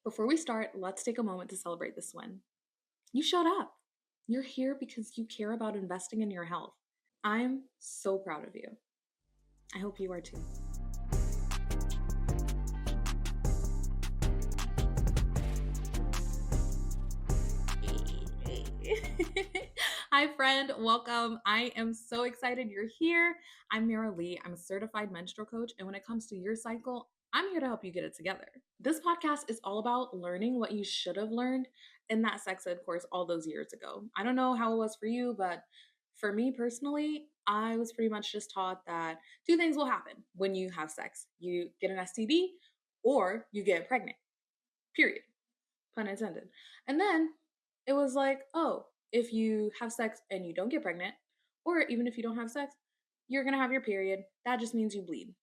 Before we start, let's take a moment to celebrate this win. You showed up. You're here because you care about investing in your health. I'm so proud of you. I hope you are too. Hi, friend. Welcome. I am so excited you're here. I'm MerrilyMaralee. I'm a certified menstrual coach. And when it comes to your cycle, I'm here to help you get it together. This podcast is all about learning what you should have learned in that sex ed course all those years ago. I don't know how it was for you, but for me personally, I was pretty much just taught that two things will happen when you have sex. You get an STD or you get pregnant, period. Pun intended. And then it was like, oh, if you have sex and you don't get pregnant, or even if you don't have sex, you're going to have your period. That just means you bleed.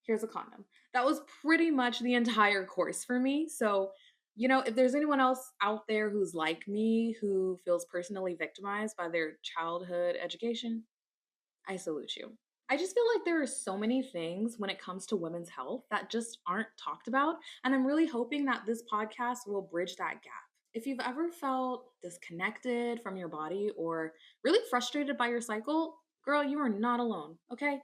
Here's a condom. That was pretty much the entire course for me. So, if there's anyone else out there who's like me, who feels personally victimized by their childhood education, I salute you. I just feel like there are so many things when it comes to women's health that just aren't talked about. And I'm really hoping that this podcast will bridge that gap. If you've ever felt disconnected from your body or really frustrated by your cycle, girl, you are not alone, okay?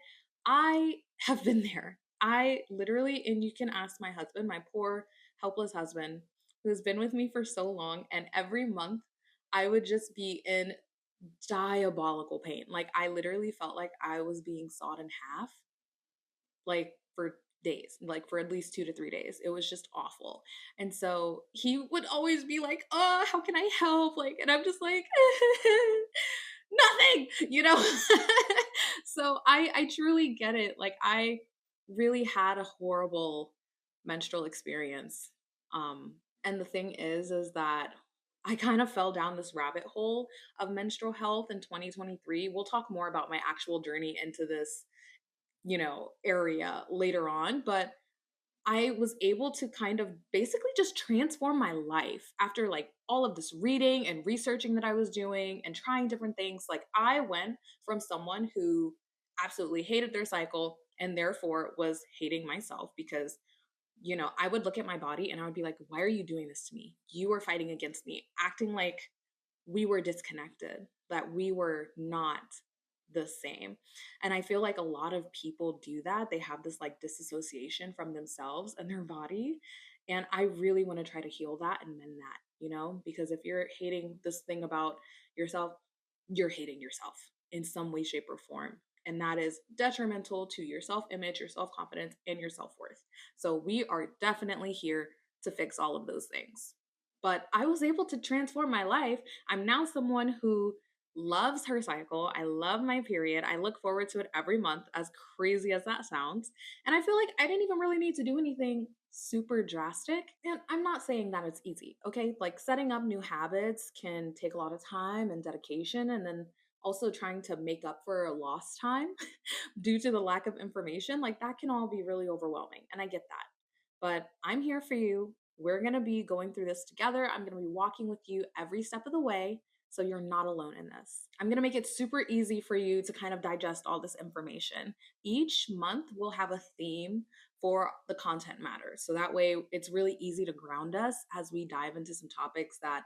I have been there. I literally, and you can ask my husband, my poor, helpless husband, who's been with me for so long, and every month I would just be in diabolical pain. Like I literally felt like I was being sawed in half, like for days, like for at least 2 to 3 days. It was just awful. And so he would always be like, "Oh, how can I help?" Like, and I'm just like, nothing. So I truly get it. Like I really had a horrible menstrual experience. And the thing is that I kind of fell down this rabbit hole of menstrual health in 2023. We'll talk more about my actual journey into this, area later on, but I was able to kind of basically just transform my life after like all of this reading and researching that I was doing and trying different things. Like I went from someone who absolutely hated their cycle and therefore was hating myself because I would look at my body and I would be like, why are you doing this to me? You are fighting against me, acting like we were disconnected, that we were not the same. And I feel like a lot of people do that. They have this like disassociation from themselves and their body. And I really want to try to heal that and mend that, because if you're hating this thing about yourself, you're hating yourself in some way, shape, or form. And that is detrimental to your self image, your self confidence, and your self worth. So we are definitely here to fix all of those things. But I was able to transform my life. I'm now someone who loves her cycle. I love my period. I look forward to it every month, as crazy as that sounds. And I feel like I didn't even really need to do anything super drastic. And I'm not saying that it's easy, okay? Like setting up new habits can take a lot of time and dedication, and then also trying to make up for lost time due to the lack of information, like that can all be really overwhelming. And I get that. But I'm here for you. We're going to be going through this together. I'm going to be walking with you every step of the way. So you're not alone in this. I'm going to make it super easy for you to kind of digest all this information. Each month we'll have a theme for the content matters. So that way it's really easy to ground us as we dive into some topics that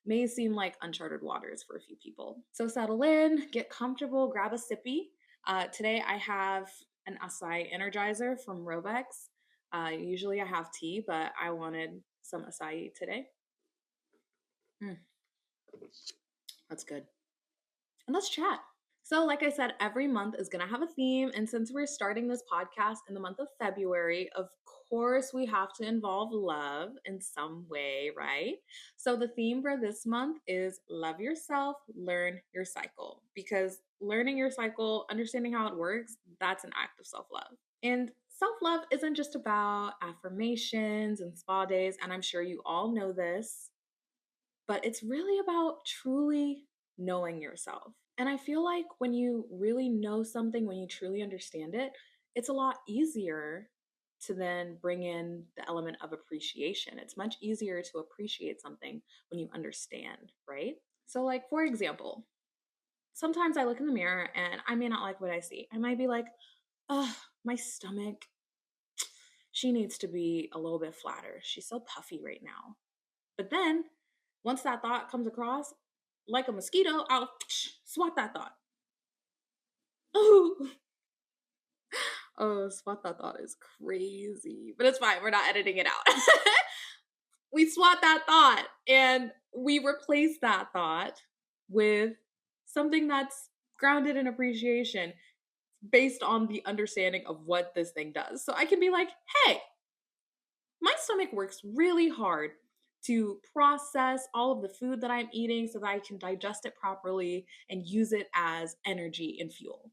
may seem like uncharted waters for a few people. So settle in, get comfortable, grab a sippy. Today I have an acai energizer from Rovex. Usually I have tea, but I wanted some acai today. That's good. And let's chat. So, like I said, every month is going to have a theme. And since we're starting this podcast in the month of February, of course, we have to involve love in some way, right? So, the theme for this month is love yourself, learn your cycle. Because learning your cycle, understanding how it works, that's an act of self love. And self love isn't just about affirmations and spa days. And I'm sure you all know this, but it's really about truly knowing yourself. And I feel like when you really know something, when you truly understand it, it's a lot easier to then bring in the element of appreciation. It's much easier to appreciate something when you understand, right? So, like, for example, sometimes I look in the mirror and I may not like what I see. I might be like, oh, my stomach she needs to be a little bit flatter. She's so puffy right now. But then once that thought comes across, like a mosquito, I'll swat that thought. Oh, oh, swat that thought is crazy. But it's fine. We're not editing it out. We swat that thought and we replace that thought with something that's grounded in appreciation based on the understanding of what this thing does. So I can be like, hey, my stomach works really hard to process all of the food that I'm eating so that I can digest it properly and use it as energy and fuel.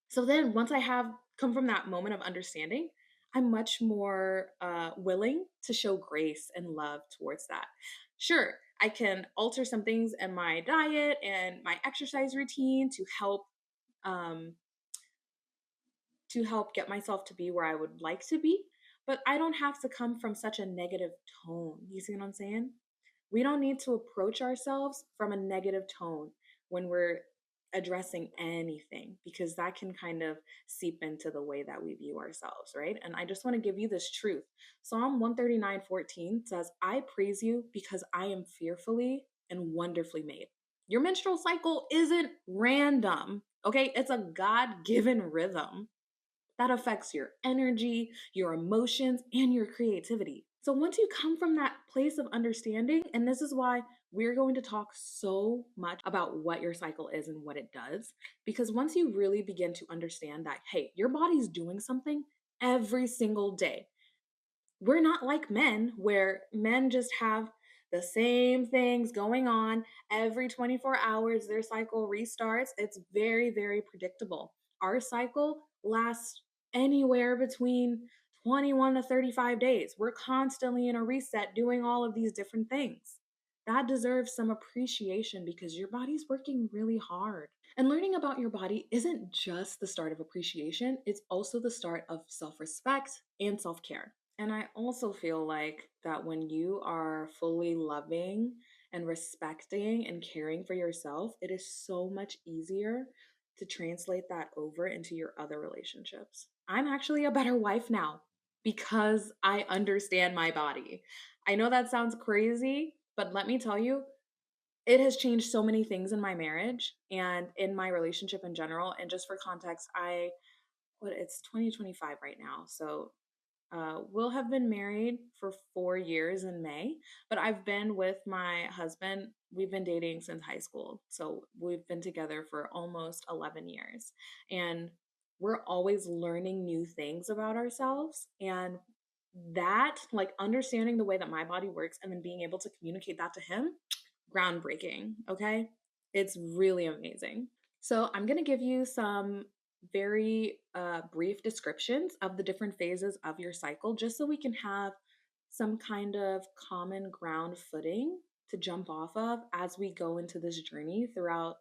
So then once I have come from that moment of understanding, I'm much more willing to show grace and love towards that. Sure, I can alter some things in my diet and my exercise routine um, to help get myself to be where I would like to be, but I don't have to come from such a negative tone. You see what I'm saying? We don't need to approach ourselves from a negative tone when we're addressing anything, because that can kind of seep into the way that we view ourselves, right? And I just want to give you this truth. Psalm 139:14 says, I praise you because I am fearfully and wonderfully made. Your menstrual cycle isn't random, okay? It's a God given rhythm that affects your energy, your emotions, and your creativity. So once you come from that place of understanding, and this is why we're going to talk so much about what your cycle is and what it does, because once you really begin to understand that, hey, your body's doing something every single day. We're not like men, where men just have the same things going on every 24 hours. Their cycle restarts. It's very, very predictable. Our cycle lasts anywhere between 21 to 35 days. We're constantly in a reset doing all of these different things. That deserves some appreciation because your body's working really hard. And learning about your body isn't just the start of appreciation, it's also the start of self respect and self care. And I also feel like that when you are fully loving and respecting and caring for yourself, it is so much easier to translate that over into your other relationships. I'm actually a better wife now because I understand my body. I know that sounds crazy, but let me tell you, it has changed so many things in my marriage and in my relationship in general. And just for context, it's 2025 right now. So we'll have been married for 4 years in May, but I've been with my husband. We've been dating since high school. So we've been together for almost 11 years. And we're always learning new things about ourselves. And that, like understanding the way that my body works and then being able to communicate that to him, groundbreaking. Okay. It's really amazing. So I'm going to give you some very brief descriptions of the different phases of your cycle, just so we can have some kind of common ground footing to jump off of as we go into this journey throughout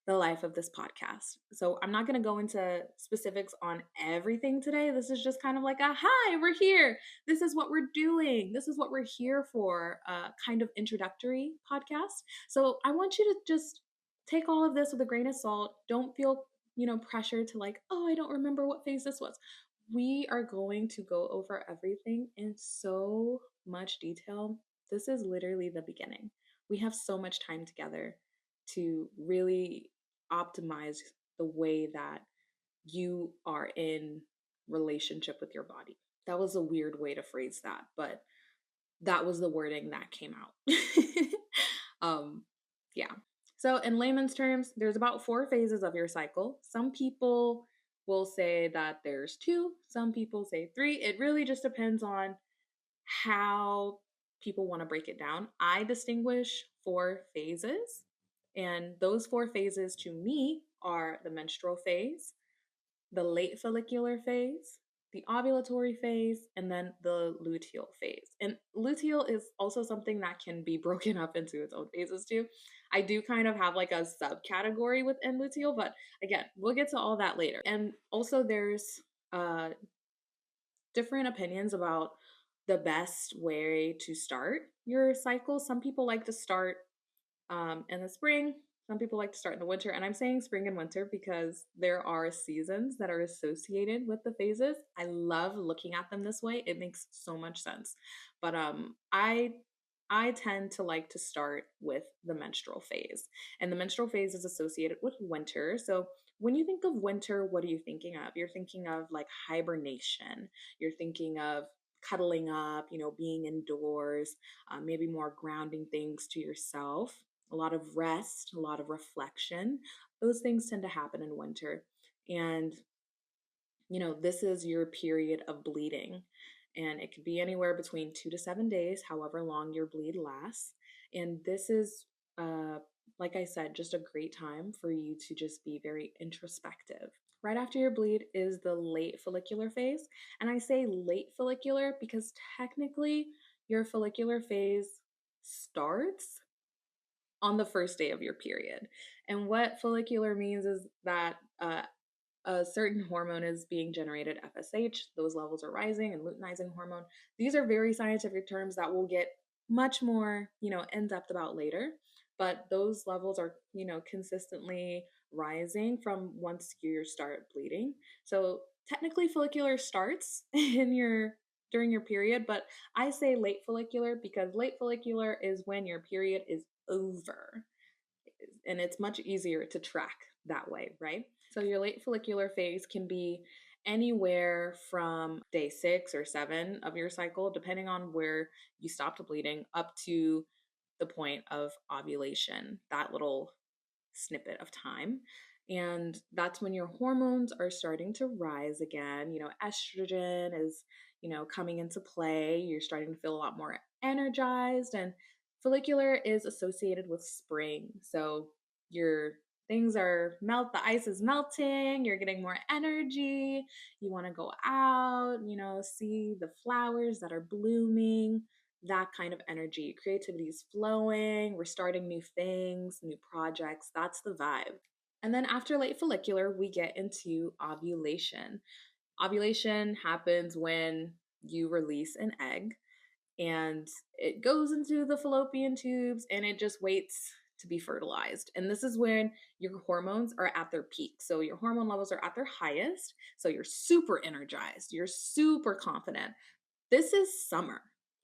the life of this podcast. So I'm not going to go into specifics on everything today. This is just kind of like a hi, we're here. This is what we're doing. This is what we're here for, kind of introductory podcast. So I want you to just take all of this with a grain of salt. Don't feel, pressure to like, oh, I don't remember what phase this was. We are going to go over everything in so much detail. This is literally the beginning. We have so much time together to really optimize the way that you are in relationship with your body. That was a weird way to phrase that, but that was the wording that came out. Yeah. So in layman's terms, there's about 4 phases of your cycle. Some people will say that there's 2, some people say 3. It really just depends on how people want to break it down. I distinguish 4 phases, and those 4 phases to me are the menstrual phase, the late follicular phase, the ovulatory phase, and then the luteal phase. And luteal is also something that can be broken up into its own phases too. I do kind of have like a subcategory within luteal, but again, we'll get to all that later. And also there's different opinions about the best way to start your cycle. Some people like to start in the spring. Some people like to start in the winter, and I'm saying spring and winter because there are seasons that are associated with the phases. I love looking at them this way. It makes so much sense. But I tend to like to start with the menstrual phase. And the menstrual phase is associated with winter. So when you think of winter, what are you thinking of? You're thinking of like hibernation. You're thinking of cuddling up, being indoors, maybe more grounding things to yourself, a lot of rest, a lot of reflection. Those things tend to happen in winter. And, this is your period of bleeding. And it could be anywhere between 2 to 7 days, however long your bleed lasts. And this is, uh, like I said, just a great time for you to just be very introspective. Right after your bleed is the late follicular phase. And I say late follicular because technically your follicular phase starts on the first day of your period. And what follicular means is that a certain hormone is being generated, FSH, those levels are rising, and luteinizing hormone. These are very scientific terms that we'll get much more, in depth about later. But those levels are, consistently rising from once you start bleeding. So technically follicular starts during your period, but I say late follicular because late follicular is when your period is over. And it's much easier to track that way, right? So your late follicular phase can be anywhere from day 6 or 7 of your cycle, depending on where you stopped bleeding, up to the point of ovulation, that little snippet of time. And that's when your hormones are starting to rise again. Estrogen is, coming into play. You're starting to feel a lot more energized, and follicular is associated with spring. So your the ice is melting, you're getting more energy, you want to go out, see the flowers that are blooming, that kind of energy. Creativity is flowing, we're starting new things, new projects. That's the vibe. And then after late follicular, we get into ovulation. Ovulation happens when you release an egg and it goes into the fallopian tubes and it just waits to be fertilized. And this is when your hormones are at their peak. So your hormone levels are at their highest. So you're super energized, you're super confident. This is summer.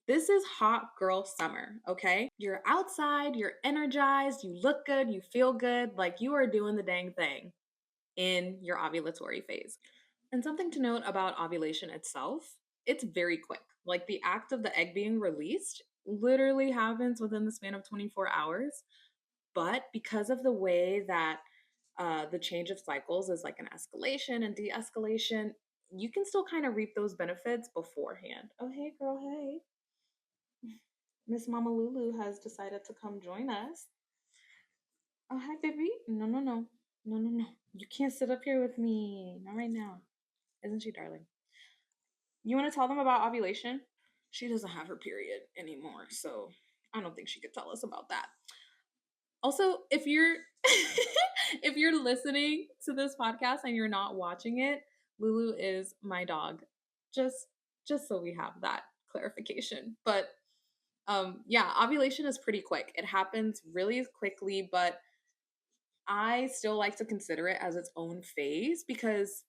This is hot girl summer, okay? You're outside, you're energized, you look good, you feel good, like you are doing the dang thing in your ovulatory phase. And something to note about ovulation itself, it's very quick. Like the act of the egg being released literally happens within the span of 24 hours. But because of the way that the change of cycles is like an escalation and de escalation, you can still kind of reap those benefits beforehand. Oh, hey, girl, hey. Miss Mama Lulu has decided to come join us. Oh, hi, baby. No, no, no. No, no, no. You can't sit up here with me. Not right now. Isn't she darling? You want to tell them about ovulation? She doesn't have her period anymore, so I don't think she could tell us about that. Also, if you're if you're listening to this podcast and you're not watching it, Lulu is my dog. Just so we have that clarification. But yeah, ovulation is pretty quick. It happens really quickly, but I still like to consider it as its own phase because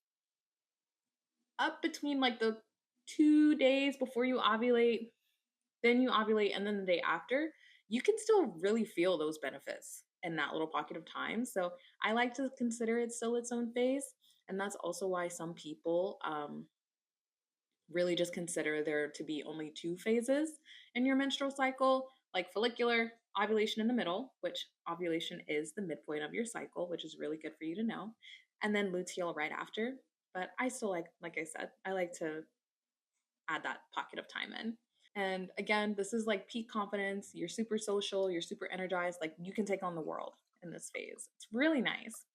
up between like the 2 days before you ovulate, then you ovulate, and then the day after, you can still really feel those benefits in that little pocket of time. So I like to consider it still its own phase. And that's also why some people really just consider there to be only 2 phases in your menstrual cycle, like follicular, ovulation in the middle, which ovulation is the midpoint of your cycle, which is really good for you to know, and then luteal right after. But I still like I said, I like to add that pocket of time in. And again, this is like peak confidence. You're super social, you're super energized. Like you can take on the world in this phase. It's really nice.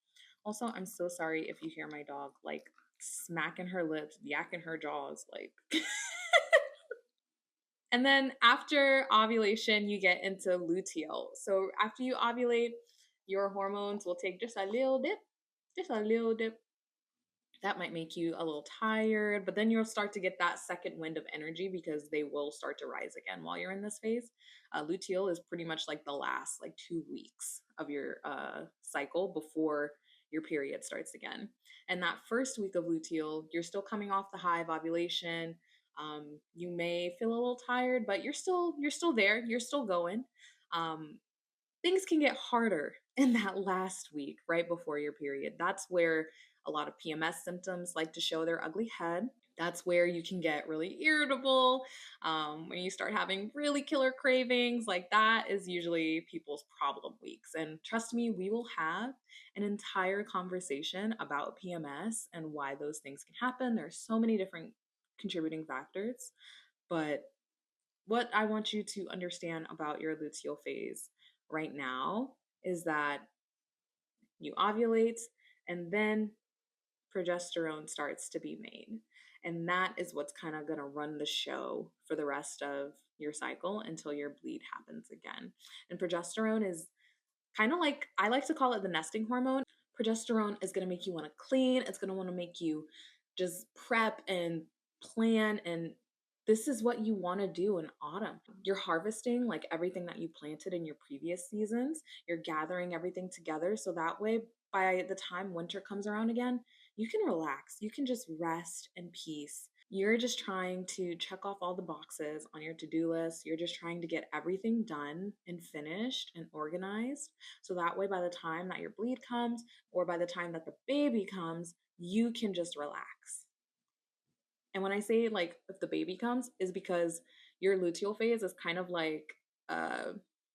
Also, I'm so sorry if you hear my dog like smacking her lips, yakking her jaws, like. And then after ovulation, you get into luteal. So after you ovulate, your hormones will take just a little dip, That might make you a little tired, but then you'll start to get that second wind of energy because they will start to rise again while you're in this phase. Luteal is pretty much like the last like 2 weeks of your cycle before your period starts again. And that first week of luteal, you're still coming off the high of ovulation. You may feel a little tired, but you're still there. You're still going. Um, Things can get harder in that last week right before your period. That's where a lot of PMS symptoms like to show their ugly head. That's where you can get really irritable. When you start having really killer cravings, like that is usually people's problem weeks. And trust me, we will have an entire conversation about PMS and why those things can happen. There's so many different contributing factors. But what I want you to understand about your luteal phase right now is that you ovulate and then progesterone starts to be made. And that is what's kind of going to run the show for the rest of your cycle until your bleed happens again. And progesterone is kind of like, I like to call it the nesting hormone. Progesterone is going to make you want to clean, it's going to want to make you just prep and plan. And this is what you want to do in autumn. You're harvesting like everything that you planted in your previous seasons. You're gathering everything together so that way by the time winter comes around again, you can relax. You can just rest in peace. You're just trying to check off all the boxes on your to-do list. You're just trying to get everything done and finished and organized. So that way, by the time that your bleed comes or by the time that the baby comes, you can just relax. And when I say like if the baby comes, is because your luteal phase is kind of like uh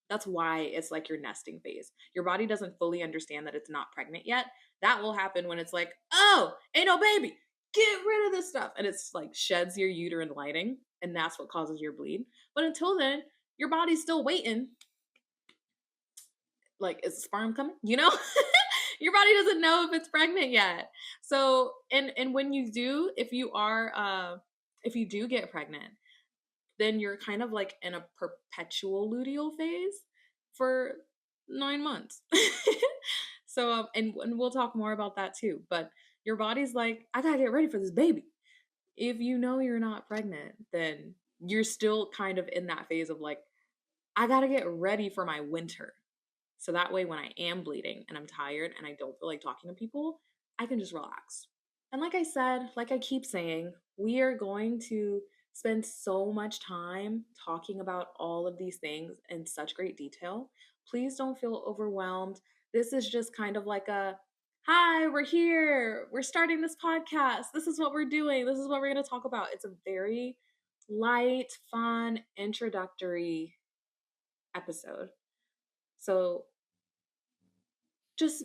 that's why it's like your nesting phase. Your body doesn't fully understand that it's not pregnant yet. That will happen when it's like, oh, ain't no baby. Get rid of this stuff. And it's like sheds your uterine lining, and that's what causes your bleed. But until then, your body's still waiting. Like, is the sperm coming? You know? Your body doesn't know if it's pregnant yet. So, and when you do, if you do get pregnant, then you're kind of like in a perpetual luteal phase for 9 months. So, and we'll talk more about that too. But your body's like, I gotta get ready for this baby. If you know you're not pregnant, then you're still kind of in that phase of like, I gotta get ready for my winter. So that way, when I am bleeding and I'm tired and I don't feel like talking to people, I can just relax. And like I said, like I keep saying, we are going to spend so much time talking about all of these things in such great detail. Please don't feel overwhelmed. This is just kind of like a hi, we're here. We're starting this podcast. This is what we're doing. This is what we're going to talk about. It's a very light, fun, introductory episode. So just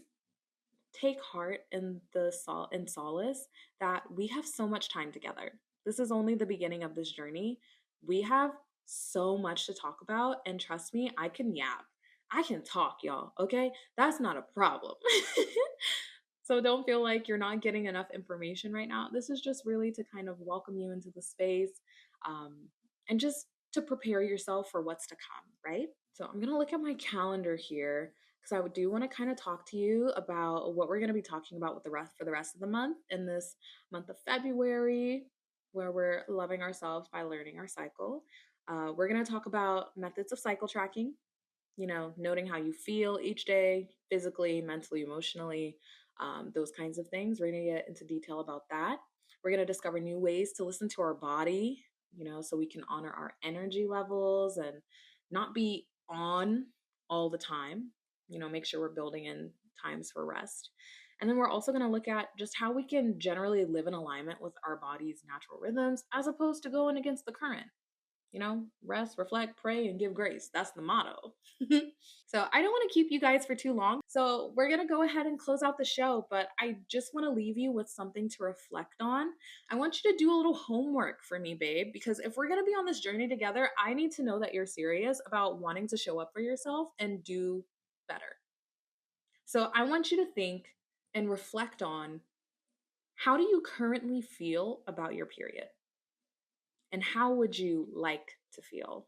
take heart in the solace that we have so much time together. This is only the beginning of this journey. We have so much to talk about, and trust me, I can yap. I can talk, y'all. Okay, that's not a problem. So don't feel like you're not getting enough information right now. This is just really to kind of welcome you into the space, and just to prepare yourself for what's to come, right? So I'm gonna look at my calendar here because I do want to kind of talk to you about what we're going to be talking about with the rest for the rest of the month in this month of February, where we're loving ourselves by learning our cycle. We're going to talk about methods of cycle tracking, noting how you feel each day, physically, mentally, emotionally, those kinds of things. We're going to get into detail about that. We're going to discover new ways to listen to our body, so we can honor our energy levels and not be on all the time, make sure we're building in times for rest. And then we're also going to look at just how we can generally live in alignment with our body's natural rhythms as opposed to going against the current. Rest, reflect, pray, and give grace. That's the motto. So I don't want to keep you guys for too long. So we're going to go ahead and close out the show, but I just want to leave you with something to reflect on. I want you to do a little homework for me, babe, because if we're going to be on this journey together, I need to know that you're serious about wanting to show up for yourself and do better. So I want you to think and reflect on, how do you currently feel about your period? And how would you like to feel?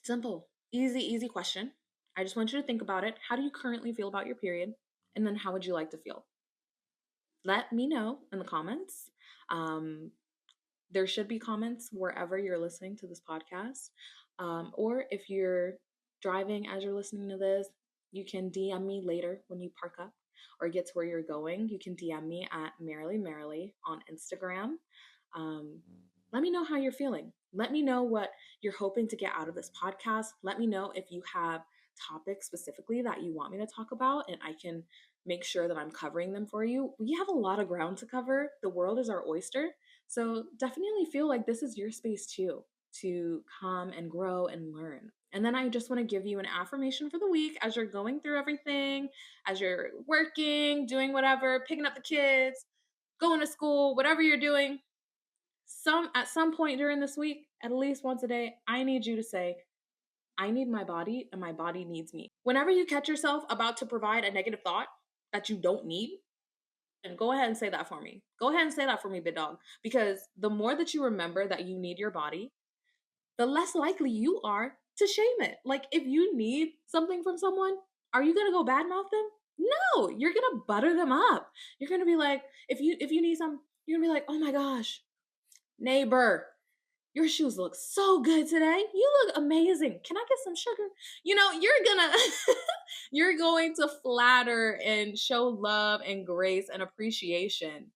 Simple, easy question. I just want you to think about it. How do you currently feel about your period? And then how would you like to feel? let me know in the comments. There should be comments wherever you're listening to this podcast. Or if you're driving as you're listening to this, you can DM me later when you park up or get to where you're going. You can DM me at MerrilyMaralee on Instagram. Um, let me know how you're feeling. Let me know what you're hoping to get out of this podcast. Let me know if you have topics specifically that you want me to talk about, and I can make sure that I'm covering them for you. We have a lot of ground to cover. The world is our oyster. So definitely feel like this is your space too, to come and grow and learn. And then I just want to give you an affirmation for the week as you're going through everything, as you're working, doing whatever, picking up the kids, going to school, whatever you're doing. At some point during this week, at least once a day, I need you to say, I need my body and my body needs me. Whenever you catch yourself about to provide a negative thought that you don't need, and go ahead and say that for me. Go ahead and say that for me, big dog. Because the more that you remember that you need your body, the less likely you are to shame it. Like if you need something from someone, are you gonna go badmouth them? No, you're gonna butter them up. You're gonna be like, if you need some, you're gonna be like, oh my gosh, neighbor, your shoes look so good today. You look amazing. Can I get some sugar? You're gonna you're going to flatter and show love and grace and appreciation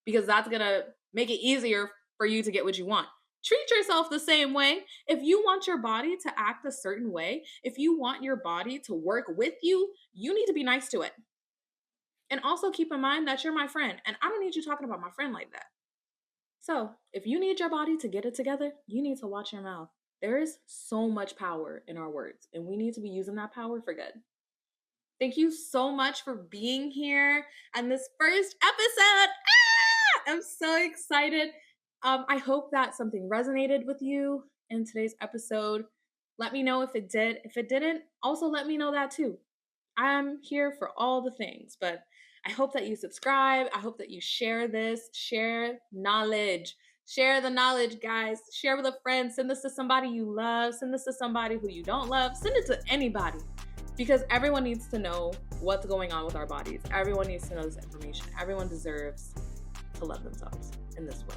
because that's gonna make it easier for you to get what you want. Treat yourself the same way. If you want your body to act a certain way, if you want your body to work with you, you need to be nice to it. And also keep in mind that you're my friend, and I don't need you talking about my friend like that. So, if you need your body to get it together, you need to watch your mouth. There is so much power in our words, and we need to be using that power for good. Thank you so much for being here on this first episode. I'm so excited. I hope that something resonated with you in today's episode. Let me know if it did. If it didn't, also let me know that too. I'm here for all the things, but I hope that you subscribe. I hope that you share this, share knowledge, share the knowledge, guys. Share with a friend. Send this to somebody you love. Send this to somebody who you don't love. Send it to anybody because everyone needs to know what's going on with our bodies. Everyone needs to know this information. Everyone deserves to love themselves in this way.